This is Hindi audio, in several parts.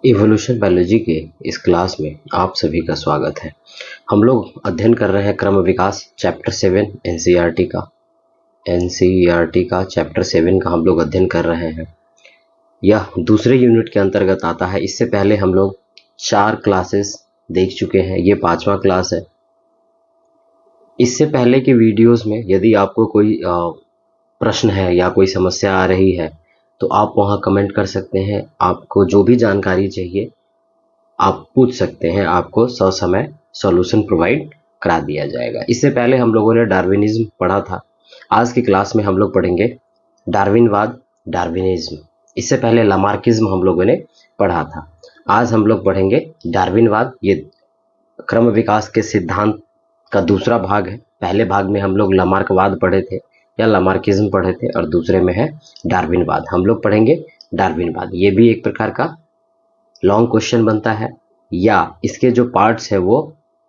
इवोल्यूशन बायोलॉजी के इस क्लास में आप सभी का स्वागत है। हम लोग अध्ययन कर रहे हैं क्रम विकास चैप्टर 7 एनसीईआरटी का चैप्टर 7 का हम लोग अध्ययन कर रहे हैं। यह दूसरे यूनिट के अंतर्गत आता है। इससे पहले हम लोग 4 क्लासेस देख चुके हैं, ये 5वां क्लास है। इससे पहले के वीडियोस में यदि आपको कोई प्रश्न है या कोई समस्या आ रही है तो आप वहां कमेंट कर सकते हैं। आपको जो भी जानकारी चाहिए आप पूछ सकते हैं, आपको ससमय सॉल्यूशन प्रोवाइड करा दिया जाएगा। इससे पहले हम लोगों ने डार्विनिज्म पढ़ा था। आज की क्लास में हम लोग पढ़ेंगे डार्विनवाद, डार्विनिज्म। इससे पहले लामार्किज्म हम लोगों ने पढ़ा था। आज हम लोग पढ़ेंगे डार्विनवाद। ये क्रम विकास के सिद्धांत का दूसरा भाग है। पहले भाग में हम लोग लामार्कवाद पढ़े थे या लामार्किज्म पढ़े थे और दूसरे में है डार्विनवाद। हम लोग पढ़ेंगे डार्विनवाद। ये भी एक प्रकार का लॉन्ग क्वेश्चन बनता है या इसके जो पार्ट्स है वो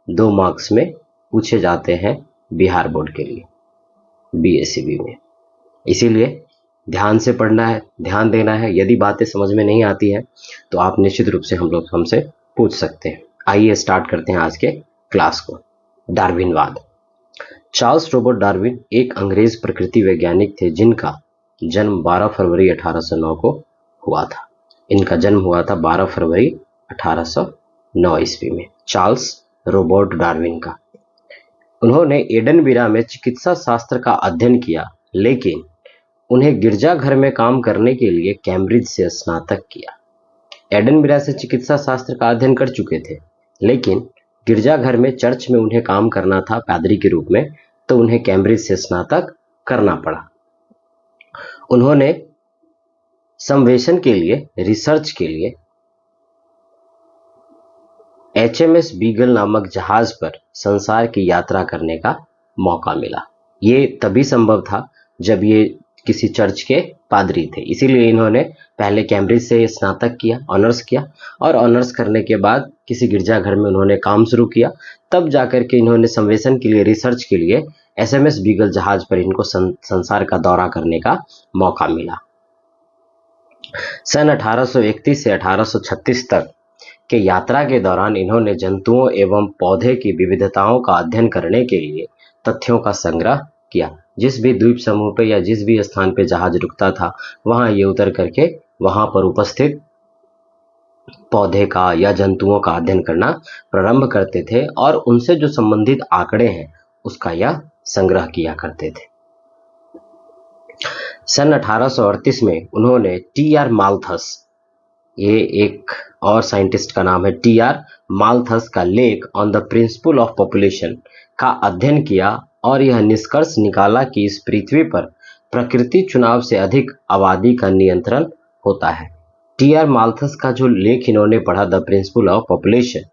2 मार्क्स में पूछे जाते हैं बिहार बोर्ड के लिए, बीएससीबी में। इसीलिए ध्यान से पढ़ना है, ध्यान देना है। यदि बातें समझ में नहीं आती है तो आप निश्चित रूप से हमसे पूछ सकते हैं। आइए स्टार्ट करते हैं आज के क्लास को। डार्विनवाद। चार्ल्स रोबर्ट डार्विन एक अंग्रेज प्रकृति वैज्ञानिक थे जिनका जन्म 12 फरवरी 1809 को हुआ था। इनका जन्म हुआ था 12 फरवरी 1809 ईस्वी में, चार्ल्स रोबर्ट डार्विन का। उन्होंने एडनबरा में चिकित्सा शास्त्र का अध्ययन किया, लेकिन उन्हें गिरजाघर में काम करने के लिए कैम्ब्रिज से स्नातक किया। एडनबरा से चिकित्सा शास्त्र का अध्ययन कर चुके थे, लेकिन गिरजाघर में चर्च में उन्हें काम करना था पादरी के रूप में, तो उन्हें कैम्ब्रिज से स्नातक करना पड़ा। उन्होंने संवेशन के लिए, रिसर्च के लिए HMS बीगल नामक जहाज पर संसार की यात्रा करने का मौका मिला। ये तभी संभव था जब ये किसी चर्च के पादरी थे। इसीलिए इन्होंने पहले कैम्ब्रिज से स्नातक किया, ऑनर्स किया, और ऑनर्स करने के बाद किसी गिरजाघर में उन्होंने काम शुरू किया। तब जाकर के इन्होंने संवेशन के लिए, रिसर्च के लिए SMS बीगल जहाज पर इनको संसार का दौरा करने का मौका मिला। सन 1831 से 1836 तक के यात्रा के दौरान इन्होंने जंतुओं एवं पौधे की विविधताओं का अध्ययन करने के लिए तथ्यों का संग्रह किया। जिस भी द्वीप समूह पे या जिस भी स्थान पे जहाज रुकता था वहां ये उतर करके वहां पर उपस्थित पौधे का या जंतुओं का अध्ययन करना प्रारंभ करते थे और उनसे जो संबंधित आंकड़े हैं उसका यह संग्रह किया करते थे। सन 1838 में उन्होंने TR माल्थस, ये एक और साइंटिस्ट का नाम है, TR माल्थस का लेख on the principle of population का अध्ययन किया और यह निष्कर्ष निकाला कि इस पृथ्वी पर प्रकृति चुनाव से अधिक आबादी का नियंत्रण होता है। TR माल्थस का जो लेख इन्होंने पढ़ा, द प्रिंसिपल ऑफ पॉपुलेशन,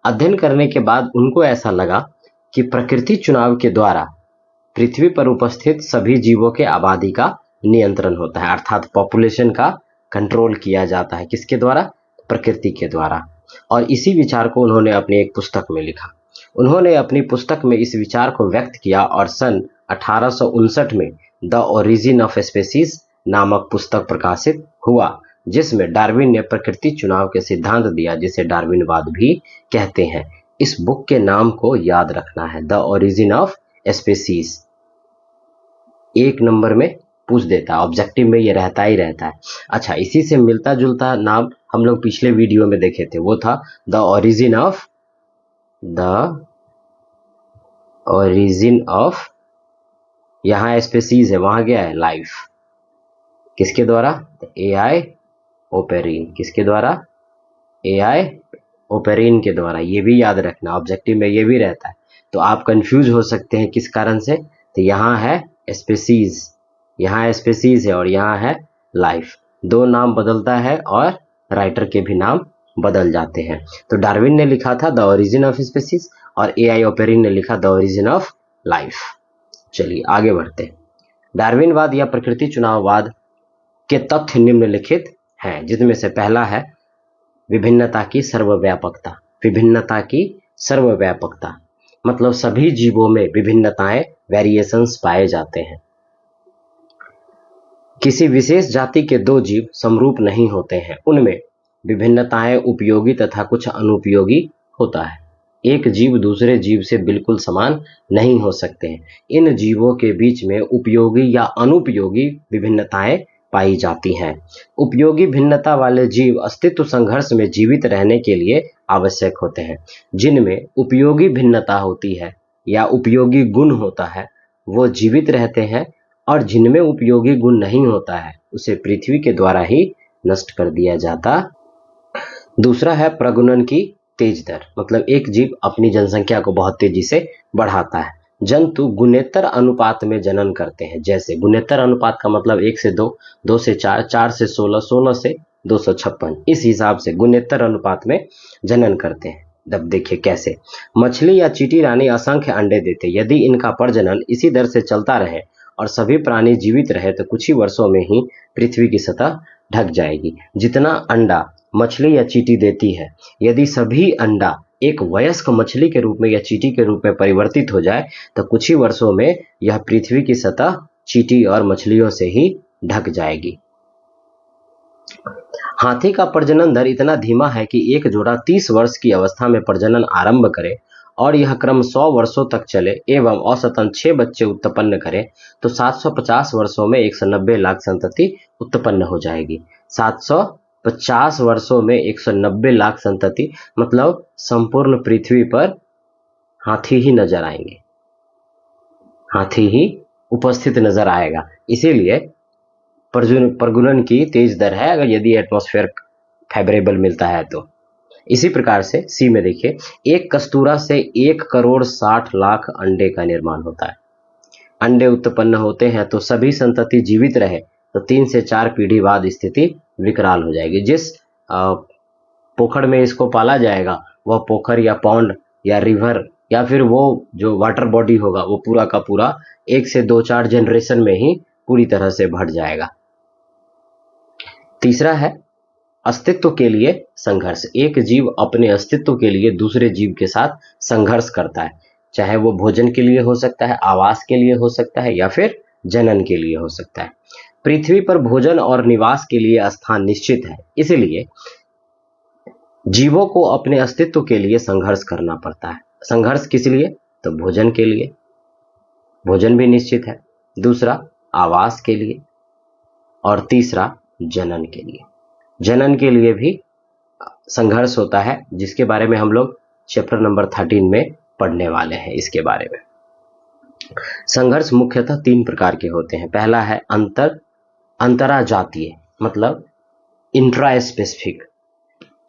अध्ययन करने के बाद उनको ऐसा लगा कि प्रकृति चुनाव के द्वारा पृथ्वी पर उपस्थित सभी जीवों के आबादी का नियंत्रण होता है, अर्थात पॉपुलेशन का कंट्रोल किया जाता है। किसके द्वारा? प्रकृति के द्वारा। और इसी विचार को उन्होंने अपनी एक पुस्तक में लिखा। उन्होंने अपनी पुस्तक में इस विचार को व्यक्त किया और सन 1859 में द ओरिजिन ऑफ स्पीसीज नामक पुस्तक प्रकाशित हुआ, जिसमें डार्विन ने प्रकृति चुनाव के सिद्धांत दिया, जिसे डार्विनवाद भी कहते हैं। इस बुक के नाम को याद रखना है, the origin of species. 1 number में पूछ देता है, ऑब्जेक्टिव में ये रहता ही रहता है। अच्छा, इसी से मिलता जुलता नाम हम लोग पिछले वीडियो में देखे थे, वो था द ओरिजिन ऑफ, यहाँ स्पीसीज है, वहां गया है लाइफ। किसके द्वारा? AI Oparin. किसके द्वारा? AI ओपेरिन के द्वारा। ये भी याद रखना, ऑब्जेक्टिव में ये भी रहता है। तो आप कंफ्यूज हो सकते हैं किस कारण से, तो यहाँ है स्पीसीज, यहाँ स्पीसीज है और यहाँ है लाइफ। 2 नाम बदलता है और राइटर के भी नाम बदल जाते हैं। तो डार्विन ने लिखा था द ओरिजिन ऑफ स्पीसीज और AI ओपेरिन ने लिखा द ओरिजिन ऑफ लाइफ। चलिए आगे बढ़ते हैं। डार्विनवाद या प्रकृति चुनाववाद के तथ्य निम्नलिखित हैं, जिसमें से पहला है विभिन्नता की सर्वव्यापकता। विभिन्नता की सर्वव्यापकता मतलब सभी जीवों में विभिन्नताएं, वेरिएशंस पाए जाते हैं। किसी विशेष जाति के 2 जीव समरूप नहीं होते हैं, उनमें विभिन्नताएं उपयोगी तथा कुछ अनुपयोगी होता है। एक जीव दूसरे जीव से बिल्कुल समान नहीं हो सकते हैं। इन जीवों के बीच में उपयोगी या अनुपयोगी विभिन्नताएं पाई जाती हैं। उपयोगी भिन्नता वाले जीव अस्तित्व संघर्ष में जीवित रहने के लिए आवश्यक होते हैं। जिनमें उपयोगी भिन्नता होती है या उपयोगी गुण होता है वो जीवित रहते हैं, और जिनमें उपयोगी गुण नहीं होता है उसे पृथ्वी के द्वारा ही नष्ट कर दिया जाता। दूसरा है प्रगुणन की तेज दर, मतलब एक जीव अपनी जनसंख्या को बहुत तेजी से बढ़ाता है। जंतु गुणोत्तर अनुपात में जनन करते हैं। जैसे गुणोत्तर अनुपात का मतलब 1 से 2, 2 से 4, 4 से 16, 16 से 256, इस हिसाब से गुणोत्तर अनुपात में जनन करते हैं। अब देखिए कैसे। मछली या चींटी रानी असंख्य अंडे देते। यदि इनका प्रजनन इसी दर से चलता रहे और सभी प्राणी जीवित रहे तो कुछ ही वर्षों में ही पृथ्वी की सतह ढक जाएगी। जितना अंडा मछली या चींटी देती है, यदि सभी अंडा एक वयस्क मछली के रूप में या चींटी के रूप में परिवर्तित हो जाए तो कुछ ही वर्षों में यह पृथ्वी की सतह चींटी और मछलियों से ही ढक जाएगी। हाथी का प्रजनन दर इतना धीमा है कि एक जोड़ा 30 वर्ष की अवस्था में प्रजनन आरंभ करे और यह क्रम 100 वर्षों तक चले एवं औसतन 6 बच्चे उत्पन्न करे तो 750 वर्षों में 190 लाख संतति उत्पन्न हो जाएगी। 750 वर्षों में 190 लाख संतति, मतलब संपूर्ण पृथ्वी पर हाथी ही नजर आएंगे, हाथी ही उपस्थित नजर आएगा। इसीलिए प्रगुणन की तेज दर है, अगर यदि एटमॉस्फेयर फेवरेबल मिलता है तो। इसी प्रकार से सी में देखिए, एक कस्तूरा से 1 करोड़ 60 लाख अंडे का निर्माण होता है। अंडे उत्पन्न होते हैं तो सभी संतति जीवित रहे तो 3 से 4 पीढ़ी बाद स्थिति विकराल हो जाएगी। जिस पोखर में इसको पाला जाएगा वह पोखर या पॉन्ड या रिवर या फिर वो जो वाटर बॉडी होगा वो पूरा का पूरा 1 से 2-4 जनरेशन में ही पूरी तरह से भट जाएगा। तीसरा है अस्तित्व के लिए संघर्ष। एक जीव अपने अस्तित्व के लिए दूसरे जीव के साथ संघर्ष करता है, चाहे वो भोजन के लिए हो सकता है, आवास के लिए हो सकता है या फिर जनन के लिए हो सकता है। पृथ्वी पर भोजन और निवास के लिए स्थान निश्चित है, इसलिए जीवों को अपने अस्तित्व के लिए संघर्ष करना पड़ता है। संघर्ष किस लिए? तो भोजन के लिए, भोजन भी निश्चित है। दूसरा आवास के लिए, और तीसरा जनन के लिए। जनन के लिए भी संघर्ष होता है, जिसके बारे में हम लोग चैप्टर नंबर 13 में पढ़ने वाले हैं। इसके बारे में संघर्ष मुख्यतः 3 प्रकार के होते हैं। पहला है अंतरा जातीय, मतलब इंट्रा स्पेसिफिक।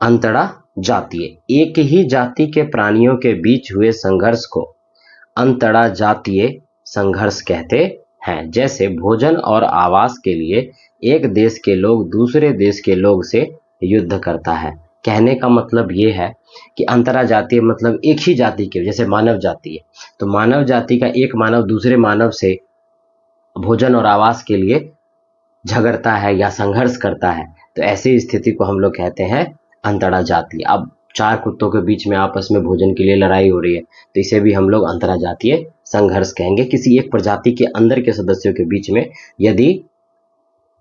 अंतरा जातीय, एक ही जाति के प्राणियों के बीच हुए संघर्ष को अंतरा जातीय संघर्ष कहते हैं। जैसे भोजन और आवास के लिए एक देश के लोग दूसरे देश के लोग से युद्ध करता है। कहने का मतलब ये है कि अंतराजातीय मतलब एक ही जाति के, जैसे मानव जाति है तो मानव जाति का एक मानव दूसरे मानव से भोजन और आवास के लिए झगड़ता है या संघर्ष करता है, तो ऐसी स्थिति को हम लोग कहते हैं अंतराजातीय। अब 4 कुत्तों के बीच में आपस में भोजन के लिए लड़ाई हो रही है तो इसे भी हम लोग अंतराजातीय संघर्ष कहेंगे। किसी एक प्रजाति के अंदर के सदस्यों के बीच में यदि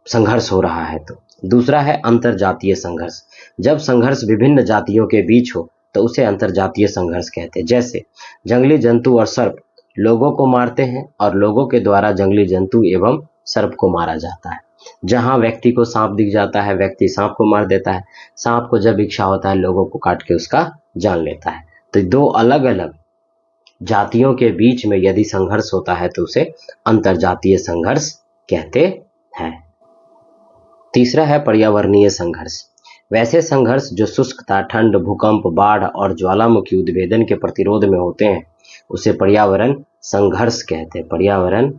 संघर्ष हो रहा है तो। दूसरा है अंतरजातीय संघर्ष। जब संघर्ष विभिन्न जातियों के बीच हो तो उसे अंतरजातीय संघर्ष कहते हैं। जैसे जंगली जंतु और सर्प लोगों को मारते हैं और लोगों के द्वारा जंगली जंतु एवं सर्प को मारा जाता है। जहां व्यक्ति को सांप दिख जाता है, व्यक्ति सांप को मार देता है। सांप को जब इच्छा होता है लोगों को काट के उसका जान लेता है। तो 2 अलग अलग जातियों के बीच में यदि संघर्ष होता है तो उसे अंतरजातीय संघर्ष कहते हैं। तीसरा है पर्यावरणीय संघर्ष। वैसे संघर्ष जो शुष्कता, ठंड, भूकंप, बाढ़ और ज्वालामुखी उद्भेदन के प्रतिरोध में होते हैं उसे पर्यावरण संघर्ष कहते हैं। पर्यावरण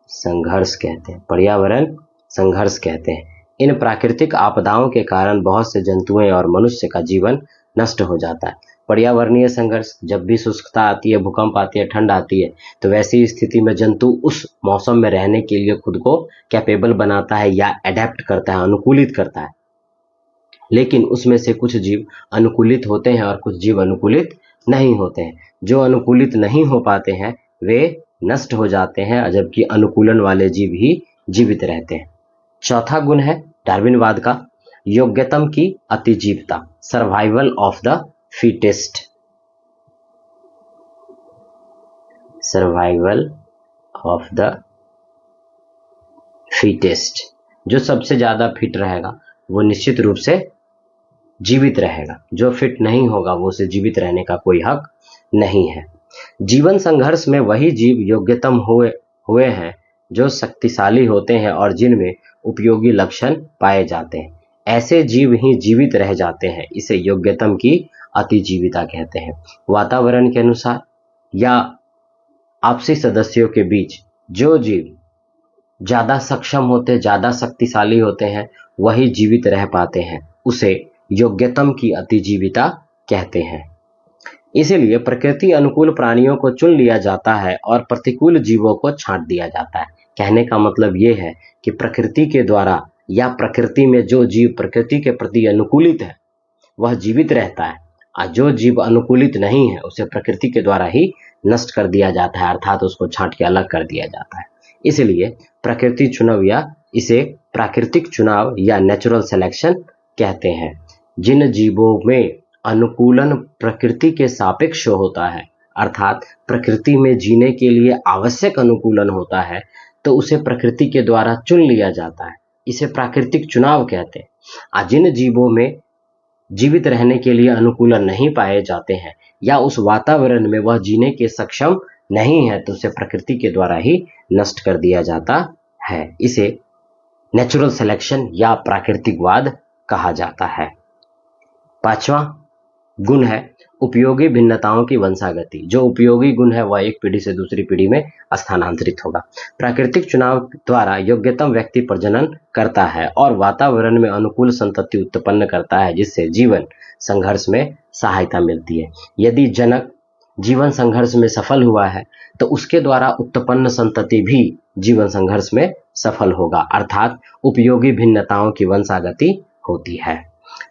संघर्ष कहते हैं। पर्यावरण संघर्ष कहते हैं। इन प्राकृतिक आपदाओं के कारण बहुत से जंतुओं और मनुष्य का जीवन नष्ट हो जाता है। पर्यावरणीय संघर्ष, जब भी शुष्कता आती है, भूकंप आती है, ठंड आती है तो वैसी स्थिति में जंतु उस मौसम में रहने के लिए खुद को कैपेबल बनाता है या एडेप्ट करता है, अनुकूलित करता है। लेकिन उसमें से कुछ जीव अनुकूलित होते हैं और कुछ जीव अनुकूलित नहीं होते हैं। जो अनुकूलित नहीं हो पाते हैं वे नष्ट हो जाते हैं, जबकि अनुकूलन वाले जीव ही जीवित रहते हैं। चौथा गुण है डार्विनवाद का। योग्यतम की अतिजीवता, survival of the fittest, survival of the fittest. जो सबसे ज्यादा फिट रहेगा वो निश्चित रूप से जीवित रहेगा, जो फिट नहीं होगा वो उसे जीवित रहने का कोई हक नहीं है। जीवन संघर्ष में वही जीव योग्यतम हुए हैं जो शक्तिशाली होते हैं और जिनमें उपयोगी लक्षण पाए जाते हैं। ऐसे जीव ही जीवित रह जाते हैं, इसे योग्यतम की अतिजीविता कहते हैं। वातावरण के अनुसार या आपसी सदस्यों के बीच जो जीव ज्यादा सक्षम होते, ज्यादा शक्तिशाली होते हैं, वही जीवित रह पाते हैं, उसे योग्यतम की अतिजीविता कहते हैं। इसीलिए प्रकृति अनुकूल प्राणियों को चुन लिया जाता है और प्रतिकूल जीवों को छांट दिया जाता है। कहने का मतलब ये है कि प्रकृति के द्वारा या प्रकृति में जो जीव प्रकृति के प्रति अनुकूलित है वह जीवित रहता है, और जो जीव अनुकूलित नहीं है उसे प्रकृति के द्वारा ही नष्ट कर दिया जाता है, अर्थात उसको छांट के अलग कर दिया जाता है। इसलिए प्रकृति चुनाव या इसे प्राकृतिक चुनाव या नेचुरल सिलेक्शन कहते हैं। जिन जीवों में अनुकूलन प्रकृति के सापेक्ष होता है, अर्थात प्रकृति में जीने के लिए आवश्यक अनुकूलन होता है, तो उसे प्रकृति के द्वारा चुन लिया जाता है, इसे प्राकृतिक चुनाव कहते हैं। जिन जीवों में जीवित रहने के लिए अनुकूलन नहीं पाए जाते हैं या उस वातावरण में वह जीने के सक्षम नहीं है, तो उसे प्रकृति के द्वारा ही नष्ट कर दिया जाता है। इसे नेचुरल सिलेक्शन या प्राकृतिकवाद कहा जाता है। पांचवा गुण है उपयोगी भिन्नताओं की वंशागति। जो उपयोगी गुण है वह एक पीढ़ी से दूसरी पीढ़ी में स्थानांतरित होगा। प्राकृतिक चुनाव द्वारा योग्यतम व्यक्ति प्रजनन करता है और वातावरण में अनुकूल संतति उत्पन्न करता है, जिससे जीवन संघर्ष में सहायता मिलती है। यदि जनक जीवन संघर्ष में सफल हुआ है तो उसके द्वारा उत्पन्न संतति भी जीवन संघर्ष में सफल होगा, अर्थात उपयोगी भिन्नताओं की वंशागति होती है।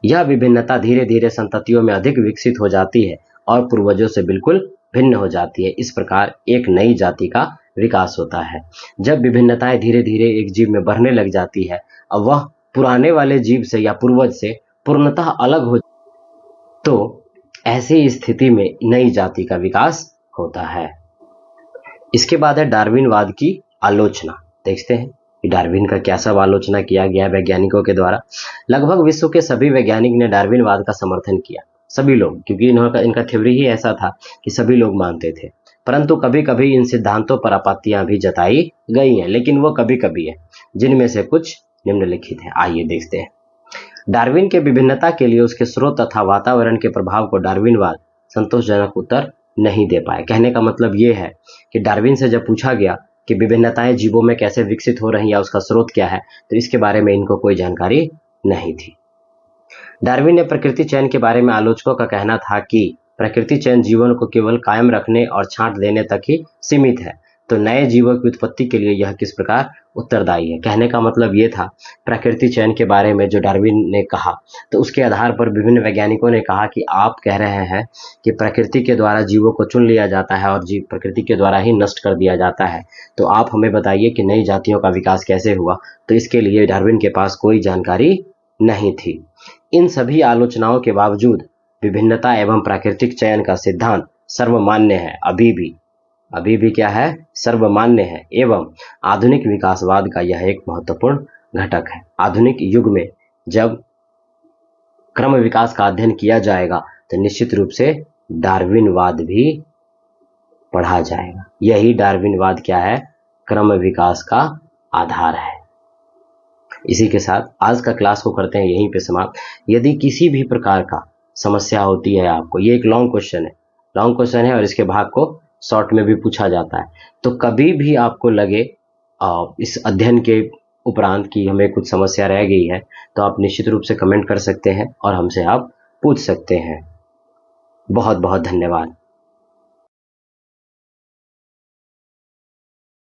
यह विभिन्नता धीरे धीरे संततियों में अधिक विकसित हो जाती है और पूर्वजों से बिल्कुल भिन्न हो जाती है। इस प्रकार एक नई जाति का विकास होता है। जब विभिन्नताएं धीरे धीरे एक जीव में बढ़ने लग जाती है और वह पुराने वाले जीव से या पूर्वज से पूर्णतः अलग हो, तो ऐसी स्थिति में नई जाति का विकास होता है। इसके बाद है डार्विनवाद की आलोचना। देखते हैं कि डार्विन का क्या सब आलोचना किया गया वैज्ञानिकों के द्वारा। लगभग विश्व के सभी वैज्ञानिक ने डार्विनवाद का समर्थन किया, सभी लोग, क्योंकि इनका थ्योरी ही ऐसा था कि सभी लोग मानते थे। परंतु कभी कभी इन सिद्धांतों पर आपत्तियां भी जताई गई हैं, लेकिन वो कभी कभी है, जिनमें से कुछ निम्नलिखित है। आइए देखते हैं। डार्विन के विभिन्नता के लिए उसके स्रोत तथा वातावरण के प्रभाव को डार्विनवाद संतोषजनक उत्तर नहीं दे पाए। कहने का मतलब ये है कि डार्विन से जब पूछा गया कि विभिन्नताएं जीवों में कैसे विकसित हो रही या उसका स्रोत क्या है, तो इसके बारे में इनको कोई जानकारी नहीं थी। डार्विन ने प्रकृति चयन के बारे में आलोचकों का कहना था कि प्रकृति चयन जीवन को केवल कायम रखने और छांट देने तक ही सीमित है, तो नए जीवों की उत्पत्ति के लिए यह किस प्रकार उत्तरदायी है। कहने का मतलब ये था, प्रकृति चयन के बारे में जो डार्विन ने कहा, तो उसके आधार पर विभिन्न वैज्ञानिकों ने कहा कि आप कह रहे हैं कि प्रकृति के द्वारा जीवों को चुन लिया जाता है और जीव प्रकृति के द्वारा ही नष्ट कर दिया जाता है, तो आप हमें बताइए कि नई जातियों का विकास कैसे हुआ। तो इसके लिए डार्विन के पास कोई जानकारी नहीं थी। इन सभी आलोचनाओं के बावजूद विभिन्नता एवं प्राकृतिक चयन का सिद्धांत सर्वमान्य है, अभी भी क्या है, सर्वमान्य है, एवं आधुनिक विकासवाद का यह एक महत्वपूर्ण घटक है। आधुनिक युग में जब क्रम विकास का अध्ययन किया जाएगा तो निश्चित रूप से डार्विनवाद भी पढ़ा जाएगा। यही डार्विनवाद क्या है, क्रम विकास का आधार है। इसी के साथ आज का क्लास को करते हैं यहीं पे समाप्त। यदि किसी भी प्रकार का समस्या होती है आपको, ये एक लॉन्ग क्वेश्चन है और इसके भाग को शॉर्ट में भी पूछा जाता है, तो कभी भी आपको लगे इस अध्ययन के उपरांत कि हमें कुछ समस्या रह गई है, तो आप निश्चित रूप से कमेंट कर सकते हैं और हमसे आप पूछ सकते हैं। बहुत बहुत धन्यवाद।